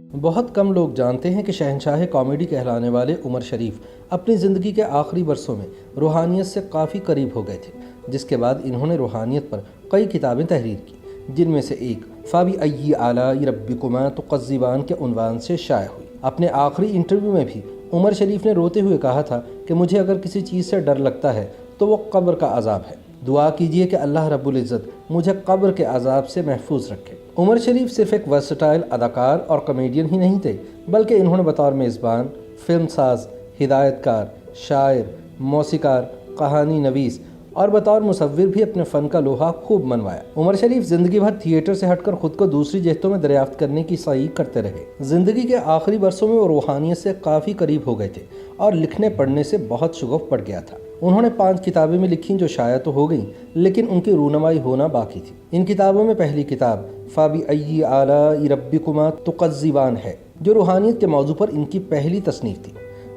بہت کم لوگ جانتے ہیں کہ شہنشاہ کامیڈی کہلانے والے عمر شریف اپنی زندگی کے آخری برسوں میں روحانیت سے کافی قریب ہو گئے تھے، جس کے بعد انہوں نے روحانیت پر کئی کتابیں تحریر کی، جن میں سے ایک فَبِأَيِّ آلَاءِ رَبِّكُمَا تُكَذِّبَانِ کے عنوان سے شائع ہوئی۔ اپنے آخری انٹرویو میں بھی عمر شریف نے روتے ہوئے کہا تھا کہ مجھے اگر کسی چیز سے ڈر لگتا ہے تو وہ قبر کا عذاب ہے، دعا کیجئے کہ اللہ رب العزت مجھے قبر کے عذاب سے محفوظ رکھے۔ عمر شریف صرف ایک ورسٹائل اداکار اور کامیڈین ہی نہیں تھے، بلکہ انہوں نے بطور میزبان، فلم ساز، ہدایت کار، شاعر، موسیقار، کہانی نویس اور بطور مصور بھی اپنے فن کا لوہا خوب منوایا۔ عمر شریف زندگی بھر تھیٹر سے ہٹ کر خود کو دوسری جہتوں میں دریافت کرنے کی سعی کرتے رہے۔ زندگی کے آخری برسوں میں وہ روحانیت سے کافی قریب ہو گئے تھے اور لکھنے پڑھنے سے بہت شغف پڑ گیا تھا۔ انہوں نے 5 کتابیں میں لکھیں جو شائع تو ہو گئیں، لیکن ان کی رونمائی ہونا باقی تھی۔ ان کتابوں میں پہلی کتاب فَبِأَيِّ آلَاءِ رَبِّكُمَا تُكَذِّبَانِ ہے، جو روحانیت کے موضوع پر ان کی پہلی تصنیف تھی۔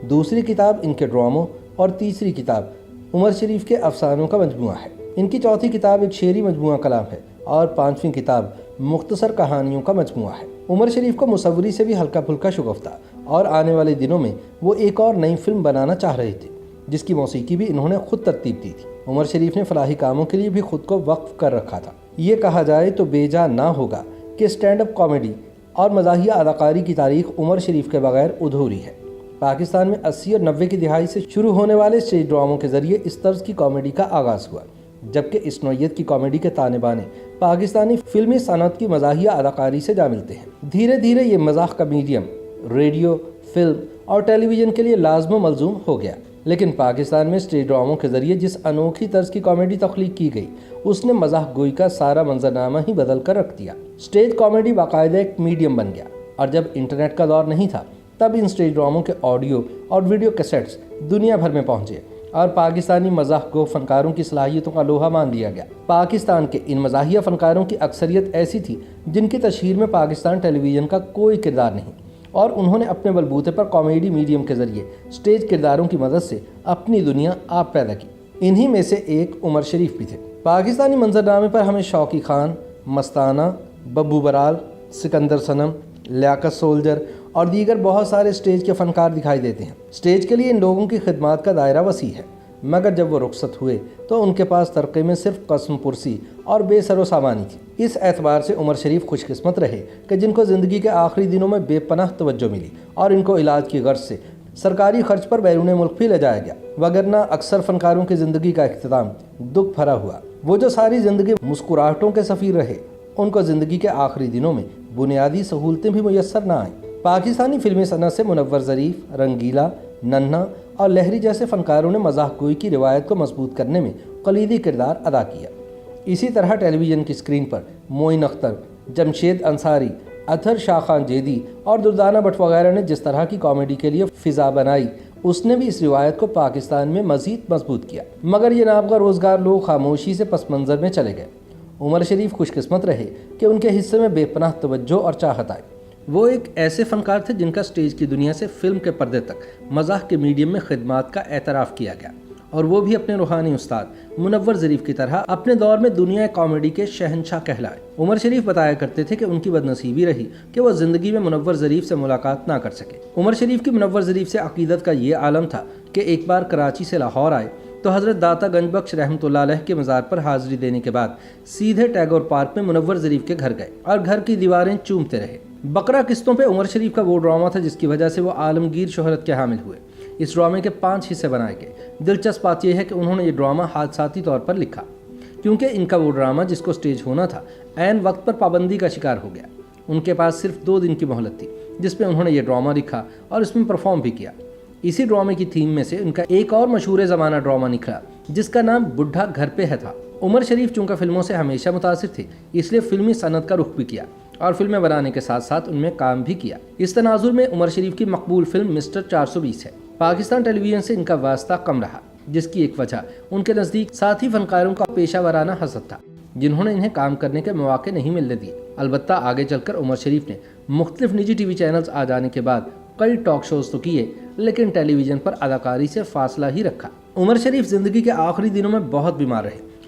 دوسری کتاب ان کے ڈراموں اور تیسری کتاب عمر شریف کے افسانوں کا مجموعہ ہے۔ ان کی چوتھی کتاب ایک شعری مجموعہ کلام ہے اور 5ویں کتاب مختصر کہانیوں کا مجموعہ ہے۔ عمر شریف کو مصوری سے بھی ہلکا پھلکا شغف تھا اور آنے والے دنوں میں وہ ایک اور نئی فلم بنانا چاہ رہے تھے، جس کی موسیقی بھی انہوں نے خود ترتیب دی تھی۔ عمر شریف نے فلاحی کاموں کے لیے بھی خود کو وقف کر رکھا تھا۔ یہ کہا جائے تو بے جا نہ ہوگا کہ سٹینڈ اپ کامیڈی اور مزاحیہ اداکاری کی تاریخ عمر شریف کے بغیر ادھوری ہے۔ پاکستان میں 80 اور 90 کی دہائی سے شروع ہونے والے اسٹیج ڈراموں کے ذریعے اس طرز کی کامیڈی کا آغاز ہوا، جبکہ اس نوعیت کی کامیڈی کے تانے بانے پاکستانی فلمی صنعت کی مزاحیہ اداکاری سے جا ملتے ہیں۔ دھیرے دھیرے یہ مزاح کا میڈیم ریڈیو، فلم اور ٹیلی ویژن کے لیے لازم و ملزوم ہو گیا، لیکن پاکستان میں اسٹیج ڈراموں کے ذریعے جس انوکھی طرز کی کامیڈی تخلیق کی گئی، اس نے مزاح گوئی کا سارا منظرنامہ ہی بدل کر رکھ دیا۔ اسٹیج کامیڈی باقاعدہ ایک میڈیم بن گیا، اور جب انٹرنیٹ کا دور نہیں تھا تب ان اسٹیج ڈراموں کے آڈیو اور ویڈیو کیسٹس دنیا بھر میں پہنچے اور پاکستانی مزاح گو فنکاروں کی صلاحیتوں کا لوہا مان لیا گیا۔ پاکستان کے ان مزاحیہ فنکاروں کی اکثریت ایسی تھی جن کی تشہیر میں پاکستان ٹیلی ویژن کا کوئی کردار نہیں، اور انہوں نے اپنے بلبوتے پر کامیڈی میڈیم کے ذریعے اسٹیج کرداروں کی مدد سے اپنی دنیا آپ پیدا کی۔ انہی میں سے ایک عمر شریف بھی تھے۔ پاکستانی منظرنامے پر ہمیں شوقی خان، مستانہ، ببو برال، سکندر صنم، لیاقت سولجر اور دیگر بہت سارے اسٹیج کے فنکار دکھائی دیتے ہیں۔ اسٹیج کے لیے ان لوگوں کی خدمات کا دائرہ وسیع ہے، مگر جب وہ رخصت ہوئے تو ان کے پاس ترقی میں صرف قسم پرسی اور بے سر و سامانی تھی۔ اس اعتبار سے عمر شریف خوش قسمت رہے کہ جن کو زندگی کے آخری دنوں میں بے پناہ توجہ ملی اور ان کو علاج کی غرض سے سرکاری خرچ پر بیرون ملک بھی لے جایا گیا، وگرنہ اکثر فنکاروں کی زندگی کا اختتام دکھ بھرا ہوا۔ وہ جو ساری زندگی مسکراہٹوں کے سفیر رہے، ان کو زندگی کے آخری دنوں میں بنیادی سہولتیں بھی میسر نہ آئیں۔ پاکستانی فلمی صنعت سے منور ظریف، رنگیلا، ننھا اور لہری جیسے فنکاروں نے مزاح گوئی کی روایت کو مضبوط کرنے میں کلیدی کردار ادا کیا۔ اسی طرح ٹیلی ویژن کی اسکرین پر معین اختر، جمشید انصاری، اطہر شاہ خان جیدی اور دردانہ بٹ وغیرہ نے جس طرح کی کامیڈی کے لیے فضا بنائی، اس نے بھی اس روایت کو پاکستان میں مزید مضبوط کیا، مگر یہ نابغہ روزگار لوگ خاموشی سے پس منظر میں چلے گئے۔ عمر شریف خوش قسمت رہے کہ ان کے حصے میں بے پناہ توجہ اور چاہت آئی۔ وہ ایک ایسے فنکار تھے جن کا اسٹیج کی دنیا سے فلم کے پردے تک مزاح کے میڈیم میں خدمات کا اعتراف کیا گیا، اور وہ بھی اپنے روحانی استاد منور ظریف کی طرح اپنے دور میں دنیا کامیڈی کے شہنشاہ کہلائے۔ عمر شریف بتایا کرتے تھے کہ ان کی بدنصیبی رہی کہ وہ زندگی میں منور ظریف سے ملاقات نہ کر سکے۔ عمر شریف کی منور ظریف سے عقیدت کا یہ عالم تھا کہ ایک بار کراچی سے لاہور آئے تو حضرت داتا گنج بخش رحمۃ اللہ علیہ کے مزار پر حاضری دینے کے بعد سیدھے ٹیگور پارک میں منور ظریف کے گھر گئے اور گھر کی دیواریں چومتے رہے۔ بقرہ قسطوں پہ عمر شریف کا وہ ڈرامہ تھا جس کی وجہ سے وہ عالمگیر شہرت کے حامل ہوئے۔ اس ڈرامے کے 5 حصے بنائے گئے۔ دلچسپ بات یہ ہے کہ انہوں نے یہ ڈرامہ حادثاتی طور پر لکھا، کیونکہ ان کا وہ ڈرامہ جس کو سٹیج ہونا تھا عین وقت پر پابندی کا شکار ہو گیا۔ ان کے پاس صرف 2 دن کی مہلت تھی جس میں انہوں نے یہ ڈرامہ لکھا اور اس میں پرفارم بھی کیا۔ اسی ڈرامے کی تھیم میں سے ان کا ایک اور مشہور زمانہ ڈرامہ نکلا جس کا نام بڈھا گھر پہ ہے تھا۔ عمر شریف چونکہ فلموں سے ہمیشہ متاثر تھے، اس لیے فلمی صنعت کا رخ بھی کیا اور فلمیں بنانے کے ساتھ ساتھ ان میں کام بھی کیا۔ اس تناظر میں عمر شریف کی مقبول فلم مسٹر 420 ہے۔ پاکستان ٹیلی ویژن سے ان کا واسطہ کم رہا، جس کی ایک وجہ ان کے نزدیک ساتھی فنکاروں کا پیشہ ورانہ حسد تھا، جنہوں نے انہیں کام کرنے کے مواقع نہیں ملنے دیے۔ البتہ آگے چل کر عمر شریف نے مختلف نجی ٹی وی چینلز آ جانے کے بعد کئی ٹاک شوز تو کیے، لیکن ٹیلی ویژن پر اداکاری سے فاصلہ ہی رکھا۔ عمر شریف زندگی کے آخری دنوں میں بہت بیمار رہے